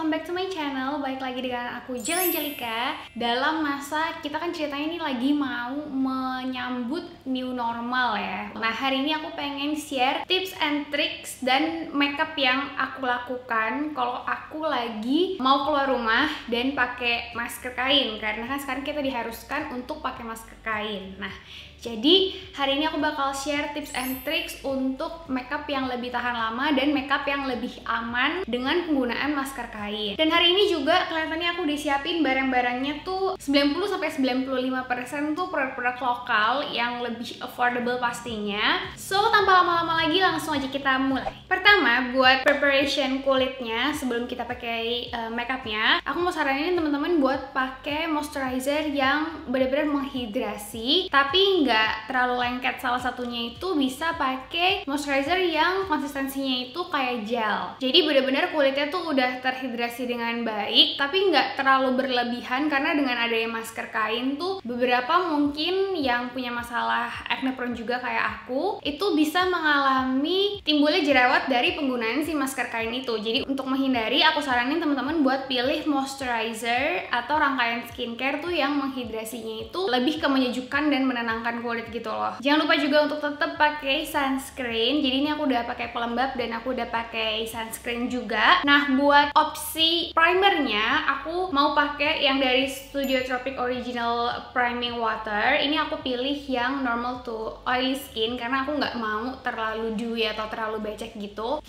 welcome back to my channel. Balik lagi dengan aku Jelanjelika. Dalam masa kita kan ceritanya ini lagi mau menyambut new normal ya. Nah, hari ini aku pengen share tips and tricks dan makeup yang aku lakukan kalau aku lagi mau keluar rumah dan pakai masker kain, karena kan sekarang kita diharuskan untuk pakai masker kain. Nah, jadi hari ini aku bakal share tips and tricks untuk makeup yang lebih tahan lama dan makeup yang lebih aman dengan penggunaan masker kain. Dan hari ini juga kelihatannya aku disiapin barang-barangnya tuh 90-95% tuh produk-produk lokal yang lebih affordable pastinya. So, tanpa lama-lama lagi langsung aja kita mulai. Pertama, buat preparation kulitnya sebelum kita pakai makeupnya, aku mau saranin teman-teman buat pakai moisturizer yang benar-benar menghidrasi tapi nggak terlalu lengket. Salah satunya itu bisa pakai moisturizer yang konsistensinya itu kayak gel. Jadi benar-benar kulitnya tuh udah terhidrasi dengan baik, tapi nggak terlalu berlebihan, karena dengan adanya masker kain tuh beberapa mungkin yang punya masalah acne prone juga kayak aku, itu bisa mengalami timbulnya jerawat dari penggunaan si masker kain itu. Jadi untuk menghindari, aku saranin teman-teman buat pilih moisturizer atau rangkaian skincare tuh yang menghidrasinya itu lebih ke menyejukkan dan menenangkan kulit gitu loh. Jangan lupa juga untuk tetap pakai sunscreen. Jadi ini aku udah pakai pelembab dan aku udah pakai sunscreen juga. Nah, buat opsi primernya aku mau pakai yang dari Studio Tropic Original Priming Water. Ini aku pilih yang normal to oily skin karena aku nggak mau terlalu dewy atau terlalu becek gitu.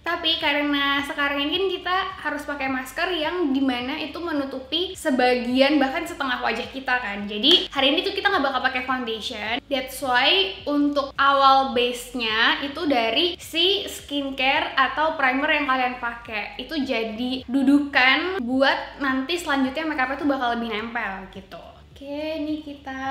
Tapi karena sekarang ini kan kita harus pakai masker yang dimana itu menutupi sebagian bahkan setengah wajah kita kan. Jadi hari ini tuh kita nggak bakal pakai foundation. That's why untuk awal base-nya itu dari si skincare atau primer yang kalian pakai. Itu jadi dudukan buat nanti selanjutnya makeupnya tuh bakal lebih nempel gitu. Oke, nih kita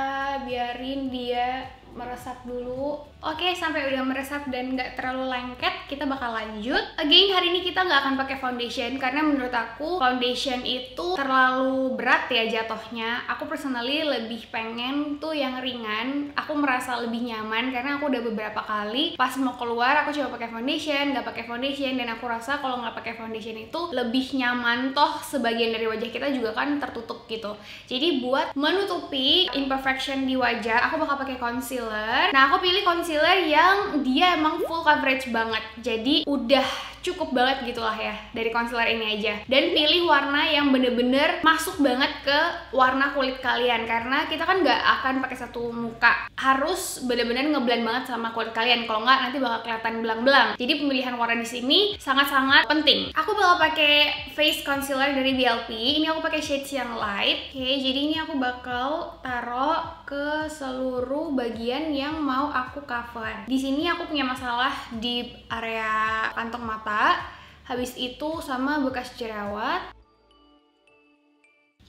biarin dia meresap dulu. Oke, sampai udah meresap dan nggak terlalu lengket, kita bakal lanjut. Again, hari ini kita nggak akan pakai foundation karena menurut aku foundation itu terlalu berat ya jatuhnya. Aku personally lebih pengen tuh yang ringan. Aku merasa lebih nyaman karena aku udah beberapa kali pas mau keluar aku coba pakai foundation, nggak pakai foundation, dan aku rasa kalau nggak pakai foundation itu lebih nyaman. Toh sebagian dari wajah kita juga kan tertutup gitu. Jadi buat menutupi imperfection di wajah, aku bakal pakai concealer. Nah, aku pilih concealer yang dia emang full coverage banget, jadi udah cukup banget gitulah ya dari concealer ini aja. Dan pilih warna yang bener-bener masuk banget ke warna kulit kalian, karena kita kan nggak akan pakai satu muka, harus bener-bener ngeblend banget sama kulit kalian, kalau nggak nanti bakal kelihatan belang-belang. Jadi pemilihan warna di sini sangat-sangat penting. Aku bakal pakai face concealer dari BLP. Ini aku pakai shades yang light. Oke, jadi ini aku bakal taruh ke seluruh bagian yang mau aku cover. Di sini aku punya masalah di area kantong mata, habis itu sama bekas jerawat.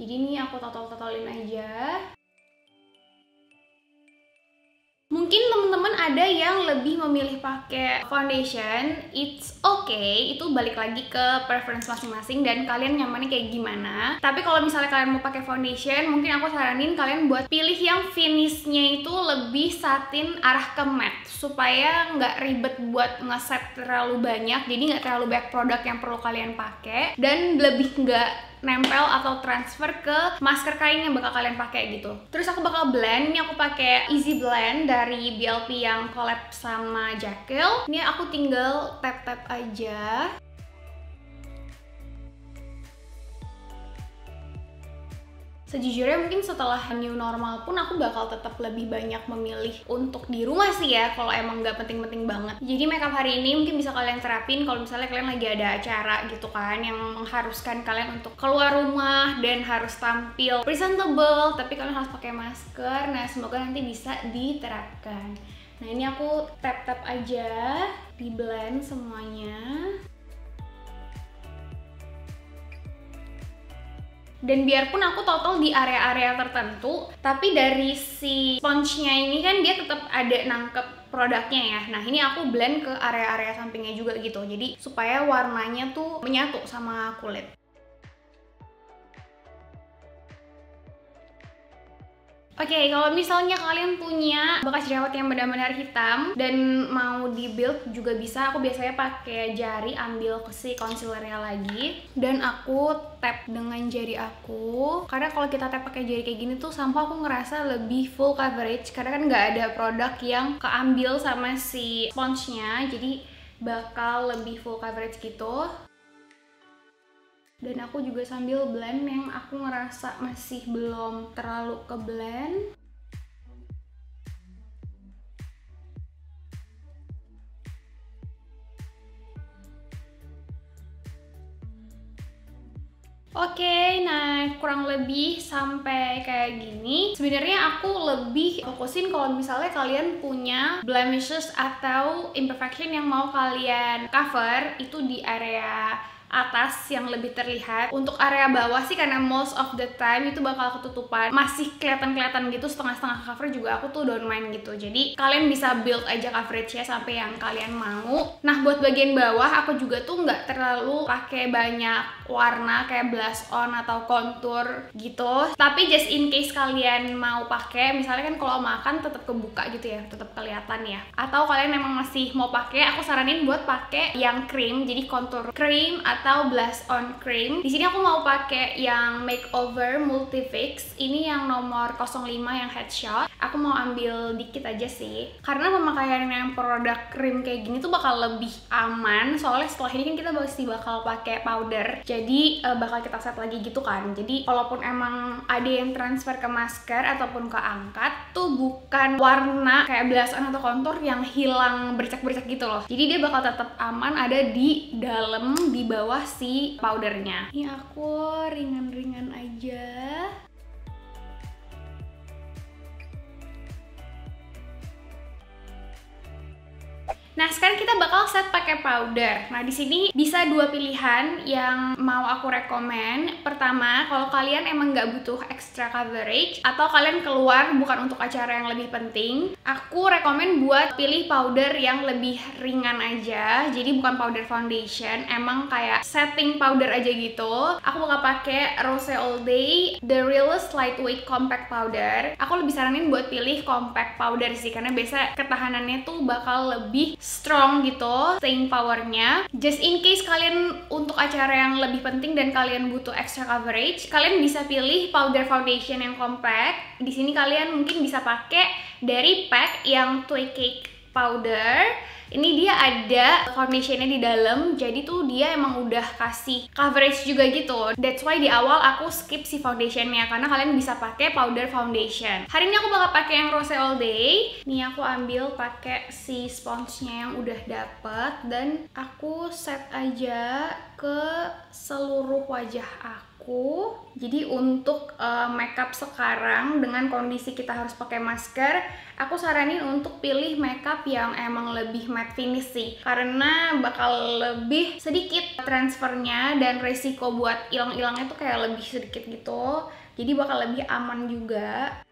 Jadi ini aku totol-totolin aja. Mungkin teman-teman ada yang lebih memilih pakai foundation, it's okay, itu balik lagi ke preference masing-masing dan kalian nyamannya kayak gimana. Tapi kalau misalnya kalian mau pakai foundation, mungkin aku saranin kalian buat pilih yang finishnya itu lebih satin arah ke matte, supaya nggak ribet buat ngeset terlalu banyak, jadi nggak terlalu banyak produk yang perlu kalian pakai, dan lebih nggak nempel atau transfer ke masker kain yang bakal kalian pakai gitu. Terus aku bakal blend. Ini aku pakai Easy Blend dari BLP yang collab sama Jekyll. Ini aku tinggal tap-tap aja. Sejujurnya mungkin setelah new normal pun aku bakal tetap lebih banyak memilih untuk di rumah sih ya, kalau emang nggak penting-penting banget. Jadi makeup hari ini mungkin bisa kalian terapin kalau misalnya kalian lagi ada acara gitu kan, yang mengharuskan kalian untuk keluar rumah dan harus tampil presentable, tapi kalian harus pakai masker. Nah, semoga nanti bisa diterapkan. Nah, ini aku tap-tap aja, di blend semuanya. Dan biarpun aku total di area-area tertentu, tapi dari si sponge-nya ini kan dia tetap ada nangkep produknya ya. Nah, ini aku blend ke area-area sampingnya juga gitu, jadi supaya warnanya tuh menyatu sama kulit. Oke, kalau misalnya kalian punya bekas jerawat yang benar-benar hitam dan mau di build juga bisa. Aku biasanya pakai jari, ambil si concealernya lagi dan aku tap dengan jari aku. Karena kalau kita tap pakai jari kayak gini tuh sampai aku ngerasa lebih full coverage karena kan nggak ada produk yang keambil sama si sponge-nya, jadi bakal lebih full coverage gitu. Dan aku juga sambil blend yang aku ngerasa masih belum terlalu ke blend. Oke, nah kurang lebih sampai kayak gini. Sebenarnya aku lebih fokusin kalau misalnya kalian punya blemishes atau imperfection yang mau kalian cover itu di area atas yang lebih terlihat. Untuk area bawah sih karena most of the time itu bakal ketutupan, masih kelihatan gitu setengah-setengah cover juga aku tuh don't mind gitu. Jadi kalian bisa build aja coveragenya sampai yang kalian mau. Nah buat bagian bawah aku juga tuh nggak terlalu pakai banyak warna kayak blush on atau contour gitu. Tapi just in case kalian mau pakai, misalnya kan kalau makan tetap kebuka gitu ya, tetap kelihatan ya. Atau kalian emang masih mau pakai, aku saranin buat pakai yang cream, jadi contour cream atau blush on cream. Di sini aku mau pakai yang makeover multifix. Ini yang nomor 05 yang headshot. Aku mau ambil dikit aja sih. Karena pemakaian yang produk cream kayak gini tuh bakal lebih aman. Soalnya setelah ini kan kita pasti bakal pakai powder. Jadi bakal kita set lagi gitu kan. Jadi walaupun emang ada yang transfer ke masker ataupun ke angkat tuh bukan warna kayak blush on atau contour yang hilang bercak-bercak gitu loh. Jadi dia bakal tetap aman ada di dalam, di bawah si powdernya. Ini aku ringan-ringan aja. Nah, sekarang kita bakal set pakai powder. Nah, di sini bisa dua pilihan yang mau aku rekomen. Pertama, kalau kalian emang nggak butuh extra coverage atau kalian keluar bukan untuk acara yang lebih penting, aku rekomen buat pilih powder yang lebih ringan aja. Jadi bukan powder foundation, emang kayak setting powder aja gitu. Aku bakal pakai Rose All Day The Realest Lightweight Compact Powder. Aku lebih saranin buat pilih compact powder sih, karena biasa ketahanannya tuh bakal lebih strong gitu staying powernya. Just in case kalian untuk acara yang lebih penting dan kalian butuh extra coverage, kalian bisa pilih powder foundation yang compact. Di sini kalian mungkin bisa pakai dari pack yang Twig Cake powder. Ini dia ada foundationnya di dalam, jadi tuh dia emang udah kasih coverage juga gitu. That's why di awal aku skip si foundationnya, karena kalian bisa pakai powder foundation. Hari ini aku bakal pakai yang Rose All Day. Nih aku ambil pakai si sponge-nya yang udah dapet dan aku set aja ke seluruh wajah aku. Jadi untuk makeup sekarang dengan kondisi kita harus pakai masker, aku saranin untuk pilih makeup yang emang lebih matte finish sih, karena bakal lebih sedikit transfernya dan resiko buat hilang-hilangnya tuh kayak lebih sedikit gitu. Jadi bakal lebih aman juga.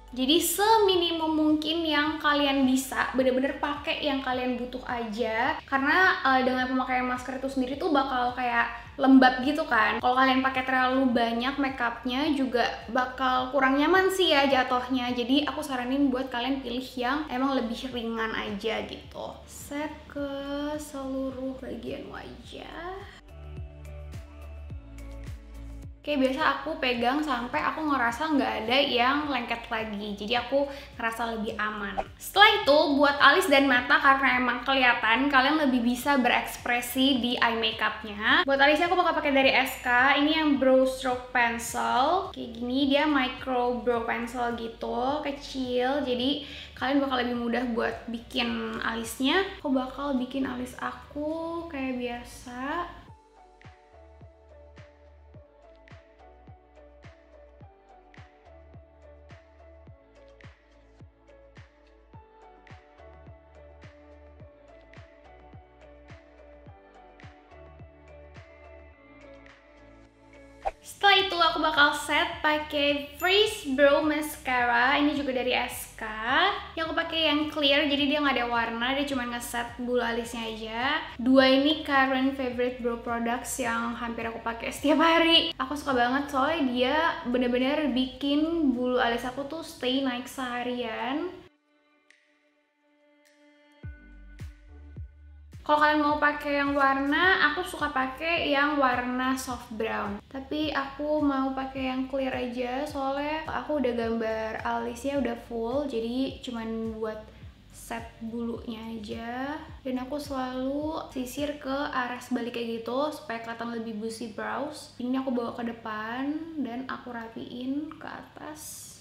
Jadi seminimum mungkin yang kalian bisa, bener-bener pakai yang kalian butuh aja. Karena dengan pemakaian masker itu sendiri tuh bakal kayak lembab gitu kan. Kalau kalian pakai terlalu banyak makeupnya juga bakal kurang nyaman sih ya jatuhnya. Jadi aku saranin buat kalian pilih yang emang lebih ringan aja gitu. Set ke seluruh bagian wajah. Oke, biasa aku pegang sampai aku ngerasa nggak ada yang lengket lagi. Jadi aku ngerasa lebih aman. Setelah itu, buat alis dan mata karena emang kelihatan, kalian lebih bisa berekspresi di eye makeupnya. Buat alisnya aku bakal pakai dari SK. Ini yang Brow Stroke Pencil. Kayak gini, dia micro brow pencil gitu, kecil. Jadi kalian bakal lebih mudah buat bikin alisnya. Aku bakal bikin alis aku kayak biasa. Setelah itu aku bakal set pakai Freeze Brow Mascara. Ini juga dari SK. Friska. Yang aku pakai yang clear, jadi dia nggak ada warna, dia cuma ngeset bulu alisnya aja. Dua ini current favorite brow products yang hampir aku pakai setiap hari. Aku suka banget soalnya dia bener-bener bikin bulu alis aku tuh stay naik seharian. Kalau kalian mau pakai yang warna, aku suka pakai yang warna soft brown. Tapi aku mau pakai yang clear aja, soalnya aku udah gambar alisnya udah full, jadi cuman buat set bulunya aja. Dan aku selalu sisir ke arah sebalik kayak gitu, supaya kelihatan lebih bushy brows. Ini aku bawa ke depan, dan aku rapiin ke atas.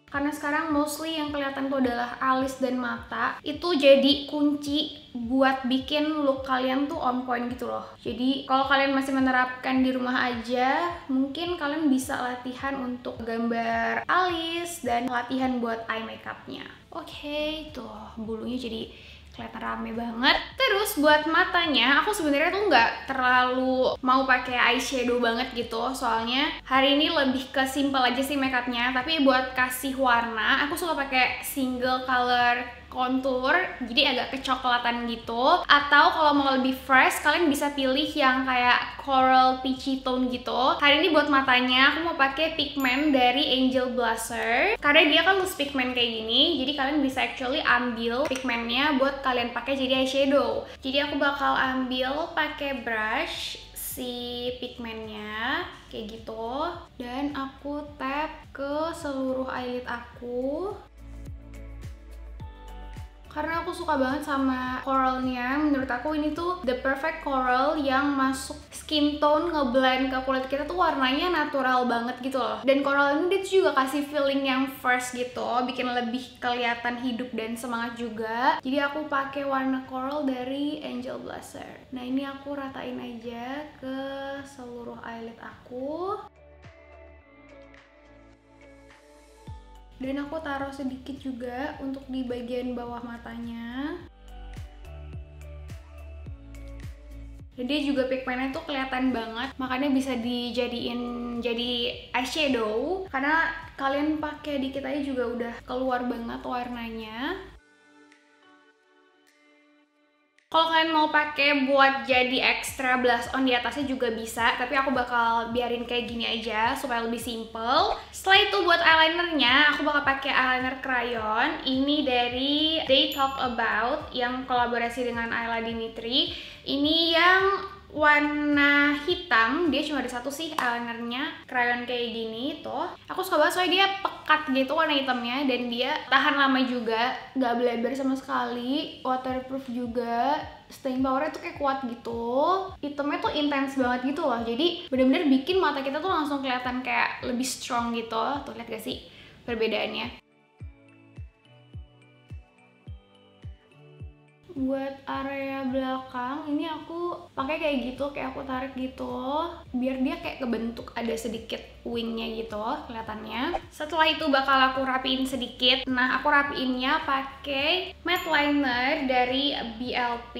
Karena sekarang mostly yang kelihatan tuh adalah alis dan mata. Itu jadi kunci buat bikin look kalian tuh on point gitu loh. Jadi kalau kalian masih menerapkan di rumah aja, mungkin kalian bisa latihan untuk gambar alis dan latihan buat eye makeupnya. Oke, tuh bulunya jadi kelihatan rame banget. Terus buat matanya, aku sebenarnya tuh nggak terlalu mau pakai eyeshadow banget gitu, soalnya hari ini lebih ke simple aja sih makeupnya. Tapi buat kasih warna, aku suka pakai single color contour, jadi agak kecoklatan gitu. Atau kalau mau lebih fresh, kalian bisa pilih yang kayak coral peachy tone gitu. Hari ini buat matanya aku mau pakai pigment dari Angel Blusher, karena dia kan loose pigment kayak gini, jadi kalian bisa actually ambil pigmentnya buat kalian pakai jadi eyeshadow. Jadi aku bakal ambil pakai brush si pigmentnya kayak gitu, dan aku tap ke seluruh eyelid aku. Karena aku suka banget sama coralnya, menurut aku ini tuh the perfect coral yang masuk skin tone, ngeblend ke kulit kita tuh warnanya natural banget gitu loh. Dan coral ini dia tuh juga kasih feeling yang fresh gitu, bikin lebih kelihatan hidup dan semangat juga. Jadi aku pakai warna coral dari Angel Blusher. Nah ini aku ratain aja ke seluruh eyelid aku. Dan aku taruh sedikit juga untuk di bagian bawah matanya. Dan dia juga pigmentnya tuh kelihatan banget, makanya bisa dijadiin jadi eyeshadow. Karena kalian pakai dikit aja juga udah keluar banget warnanya. Kalau kalian mau pakai buat jadi extra blush on di atasnya juga bisa, tapi aku bakal biarin kayak gini aja supaya lebih simple. Setelah itu buat eyelinernya, aku bakal pakai eyeliner crayon. Ini dari They Talk About yang kolaborasi dengan Ayla Dimitri. Ini yang warna hitam, dia cuma ada satu sih eyelinernya, crayon kayak gini tuh. Aku suka banget soalnya dia pekat gitu warna hitamnya, dan dia tahan lama juga, nggak bleber sama sekali, waterproof juga, staying powernya tuh kayak kuat gitu. Hitamnya tuh intens banget gitu loh, jadi bener-bener bikin mata kita tuh langsung kelihatan kayak lebih strong gitu. Tuh lihat gak sih perbedaannya? Buat area belakang ini aku pakai kayak gitu, kayak aku tarik gitu biar dia kayak kebentuk ada sedikit wingnya gitu kelihatannya. Setelah itu bakal aku rapiin sedikit. Nah aku rapiinnya pakai matte liner dari BLP,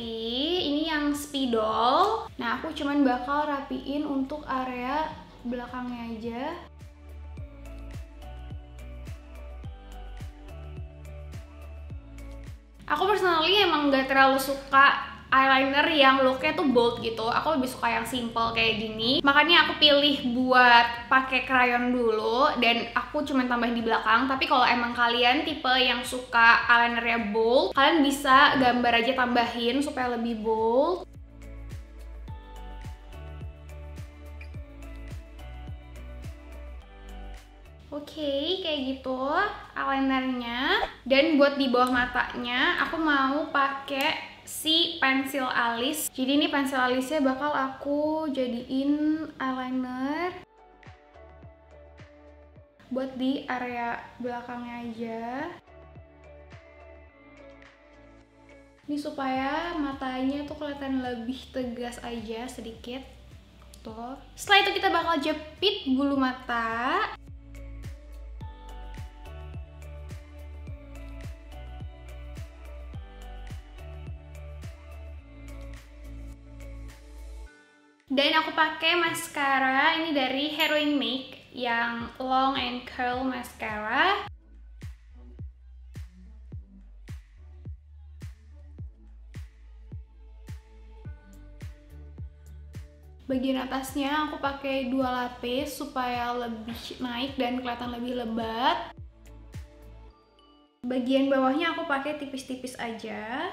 ini yang spidol. Nah aku cuman bakal rapiin untuk area belakangnya aja. Aku personally emang gak terlalu suka eyeliner yang looknya tuh bold gitu. Aku lebih suka yang simple kayak gini. Makanya aku pilih buat pakai crayon dulu, dan aku cuma tambahin di belakang. Tapi kalau emang kalian tipe yang suka eyelinernya bold, kalian bisa gambar aja tambahin supaya lebih bold. Oke, kayak gitu eyelinernya. Dan buat di bawah matanya, aku mau pakai si pensil alis. Jadi ini pensil alisnya bakal aku jadiin eyeliner buat di area belakangnya aja. Ini supaya matanya tuh kelihatan lebih tegas aja sedikit. Tuh. Setelah itu kita bakal jepit bulu mata. Dan aku pakai maskara ini dari Heroin Make yang Long and Curl Mascara. Bagian atasnya aku pakai 2 lapis supaya lebih naik dan kelihatan lebih lebat. Bagian bawahnya aku pakai tipis-tipis aja.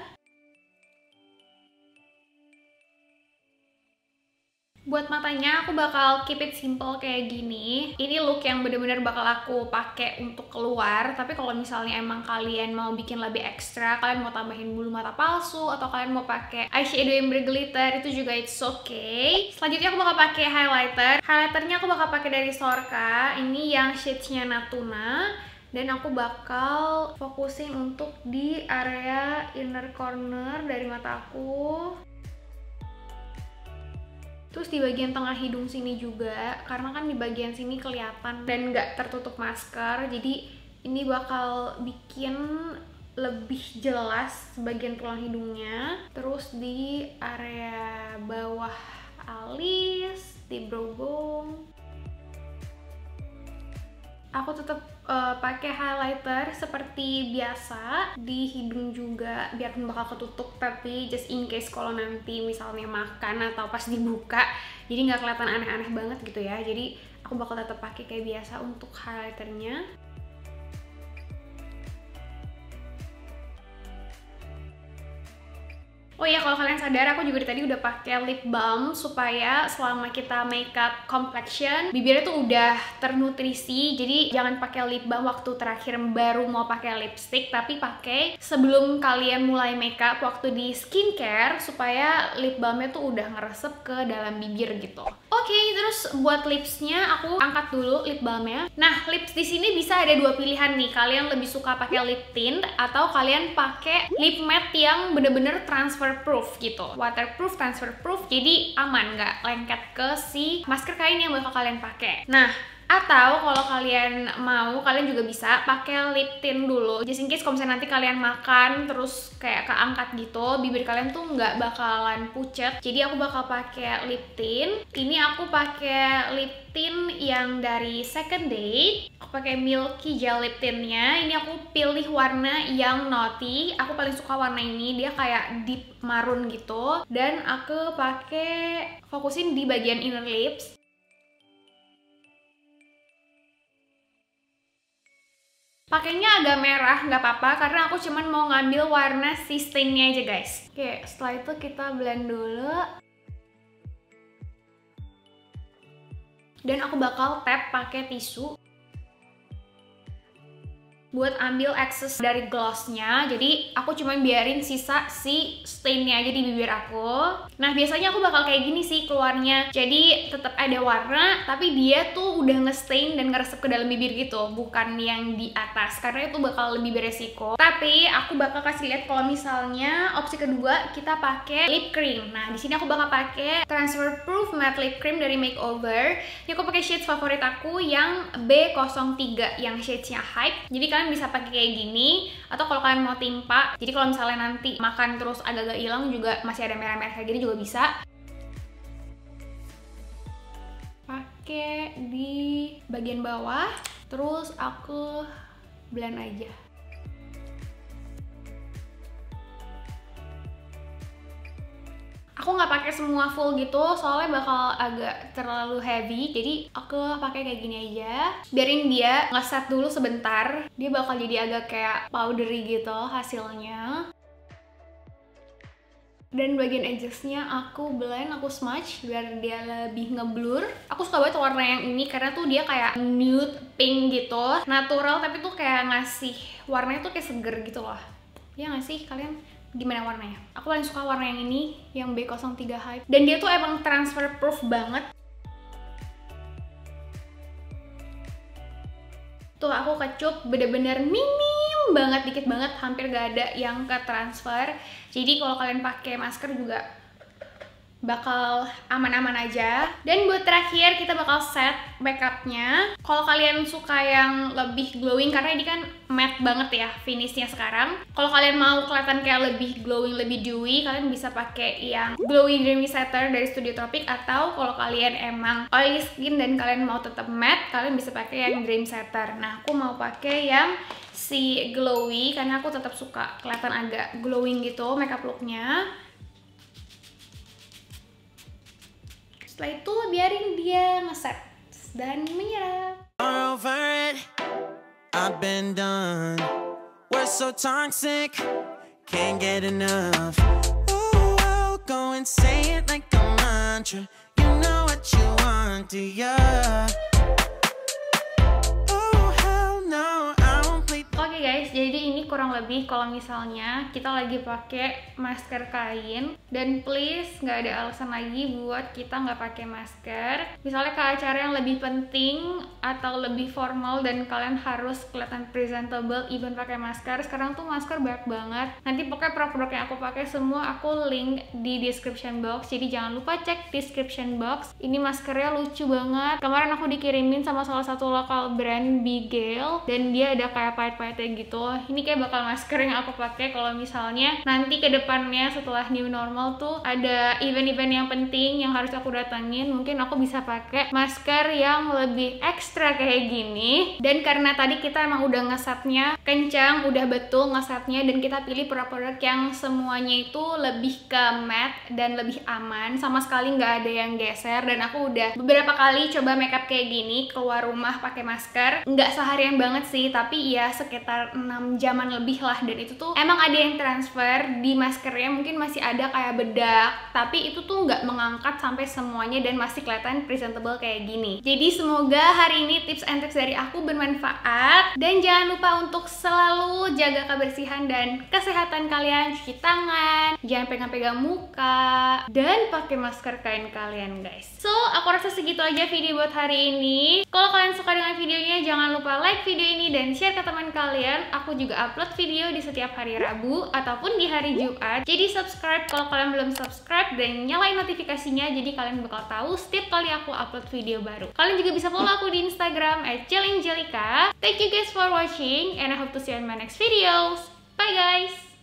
Buat matanya aku bakal keep it simple kayak gini. Ini look yang bener-bener bakal aku pakai untuk keluar. Tapi kalau misalnya emang kalian mau bikin lebih ekstra, kalian mau tambahin bulu mata palsu atau kalian mau pakai eyeshadow yang berglitter, itu juga it's okay. Selanjutnya aku bakal pakai highlighter. Highlighternya aku bakal pakai dari Sorka. Ini yang shades-nya Natuna. Dan aku bakal fokusin untuk di area inner corner dari mataku. Terus di bagian tengah hidung sini juga, karena kan di bagian sini kelihatan dan nggak tertutup masker, jadi ini bakal bikin lebih jelas bagian tulang hidungnya. Terus di area bawah alis, di brow bone, aku tetap pakai highlighter seperti biasa di hidung juga, biarpun bakal ketutup, tapi just in case kalau nanti misalnya makan atau pas dibuka, jadi nggak kelihatan aneh-aneh banget gitu ya. Jadi aku bakal tetap pakai kayak biasa untuk highlighternya. Oh iya, kalau kalian sadar, aku juga tadi udah pakai lip balm supaya selama kita makeup complexion, bibirnya tuh udah ternutrisi. Jadi jangan pakai lip balm waktu terakhir baru mau pakai lipstick, tapi pakai sebelum kalian mulai makeup waktu di skincare supaya lip balmnya tuh udah ngeresep ke dalam bibir gitu. Oke, terus buat lipsnya aku angkat dulu lip balmnya. Nah, lips di sini bisa ada 2 pilihan nih. Kalian lebih suka pakai lip tint atau kalian pakai lip matte yang bener-bener transfer proof gitu, waterproof, transfer proof, jadi aman, nggak lengket ke si masker kain yang bakal kalian pakai. Nah, atau kalau kalian mau, kalian juga bisa pakai lip tint dulu, just in case kalau misalnya nanti kalian makan terus kayak keangkat gitu, bibir kalian tuh nggak bakalan pucet. Jadi aku bakal pakai lip tint. Ini aku pakai lip tint yang dari Second Date. Aku pakai Milky Gel lip tintnya. Ini aku pilih warna yang Naughty. Aku paling suka warna ini, dia kayak deep maroon gitu. Dan aku pakai fokusin di bagian inner lips. Pakainya agak merah, nggak apa-apa, karena aku cuman mau ngambil warna si stainnya aja guys. Oke, setelah itu kita blend dulu. Dan aku bakal tap pakai tisu buat ambil excess dari glossnya. Jadi aku cuma biarin sisa si stainnya aja di bibir aku. Nah, biasanya aku bakal kayak gini sih keluarnya. Jadi tetap ada warna, tapi dia tuh udah nge-stain dan ngeresep ke dalam bibir gitu, bukan yang di atas, karena itu bakal lebih beresiko. Tapi aku bakal kasih lihat kalau misalnya opsi kedua kita pakai lip cream. Nah, di sini aku bakal pakai transfer proof matte lip cream dari Makeover. Ini aku pakai shades favorit aku yang B03, yang shadesnya Hype. Jadi kalian bisa pakai kayak gini, atau kalau kalian mau timpa, jadi kalau misalnya nanti makan terus agak-agak hilang juga masih ada merah-merah kayak gini juga bisa. Pakai di bagian bawah, terus aku blend aja. Aku nggak pakai semua full gitu, soalnya bakal agak terlalu heavy. Jadi aku pakai kayak gini aja. Biarin dia ngeset dulu sebentar. Dia bakal jadi agak kayak powdery gitu hasilnya. Dan bagian edgesnya aku blend, aku smudge biar dia lebih ngeblur. Aku suka banget warna yang ini karena tuh dia kayak nude pink gitu, natural, tapi tuh kayak ngasih warnanya tuh kayak seger gitu loh. Ya nggak sih kalian? Gimana warnanya? Aku paling suka warna yang ini, yang B03 Hype. Dan dia tuh emang transfer proof banget. Tuh aku kecup bener-bener minim banget, dikit banget, hampir gak ada yang ke transfer. Jadi kalau kalian pakai masker juga bakal aman-aman aja. Dan buat terakhir kita bakal set makeupnya. Kalau kalian suka yang lebih glowing, karena ini kan matte banget ya finishnya sekarang. Kalau kalian mau kelihatan kayak lebih glowing, lebih dewy, kalian bisa pakai yang Glowy Dreamy Setter dari Studio Tropic. Atau kalau kalian emang oily skin dan kalian mau tetap matte, kalian bisa pakai yang Dream Setter. Nah, aku mau pakai yang si glowy karena aku tetap suka kelihatan agak glowing gitu makeup looknya. Setelah itu biarin dia ngeset dan menyerap. I've been done. We're so toxic, can't get enough. Ooh, I'll go and say it like a mantra. You know what you want, do ya? Oh hell no, I won't play. Oke guys, jadi ini kurang lebih kalau misalnya kita lagi pakai masker kain, dan please nggak ada alasan lagi buat kita nggak pakai masker. Misalnya ke acara yang lebih penting atau lebih formal dan kalian harus kelihatan presentable even pakai masker. Sekarang tuh masker banyak banget. Nanti pokoknya produk-produk yang aku pakai semua aku link di description box. Jadi jangan lupa cek description box. Ini maskernya lucu banget. Kemarin aku dikirimin sama salah satu lokal brand Bigale dan dia ada kayak pahit-pahitnya gitu. Ini kayak bakal masker yang aku pakai kalau misalnya nanti ke depannya setelah new normal tuh ada event-event yang penting yang harus aku datangin. Mungkin aku bisa pakai masker yang lebih ekstra kayak gini. Dan karena tadi kita emang udah ngesetnya kencang, udah betul ngesetnya, dan kita pilih produk-produk yang semuanya itu lebih ke matte dan lebih aman, sama sekali nggak ada yang geser. Dan aku udah beberapa kali coba makeup kayak gini keluar rumah pakai masker, nggak seharian banget sih, tapi ya sekitar 6 jaman lebih lah. Dan itu tuh emang ada yang transfer di maskernya, mungkin masih ada kayak bedak, tapi itu tuh nggak mengangkat sampai semuanya dan masih kelihatan presentable kayak gini. Jadi semoga hari ini tips and tricks dari aku bermanfaat, dan jangan lupa untuk selalu jaga kebersihan dan kesehatan kalian, cuci tangan, jangan pegang-pegang muka, dan pakai masker kain kalian guys. So aku rasa segitu aja video buat hari ini. Kalau kalian suka dengan videonya, jangan lupa like video ini dan share ke teman kalian. Aku juga upload video di setiap hari Rabu ataupun di hari Jumat. Jadi subscribe kalau kalian belum subscribe dan nyalain notifikasinya, jadi kalian bakal tahu setiap kali aku upload video baru. Kalian juga bisa follow aku di Instagram @JelinJelika. Thank you guys for watching and I hope to see you in my next videos. Bye guys!